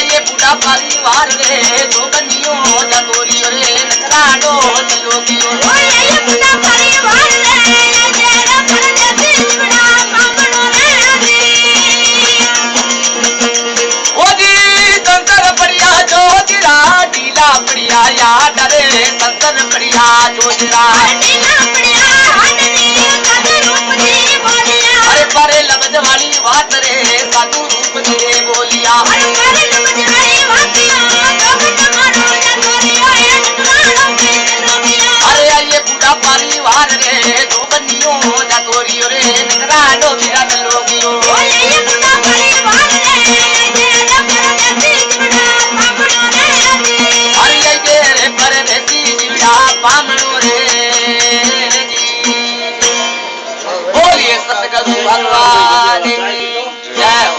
परिवार रे दो बनियो जतोरी रे नखराडो दिलो कियो ये पूरा परिवार रे जेरा पर जती बड़ा कामनो रे ओ जी संतर पड़िया जोजरा ढीला पड़िया याद रे संतर पड़िया जोजरा ढीला पड़िया हटनी साधु रूप दे बोलिया अरे परे लबज वाली बात रे साधु रूप दे बोलिया अरे परे लबज वाली बातिया परिवार रे दो बनियो जतोरी रे नखराडो बिरा लोगियो ये पूरा परिवार रे जेरा पर जती बड़ा कामनो रे अरे ये परदेसी जीवा पामनो रे बोलिए सतगुरु भगवान की जय।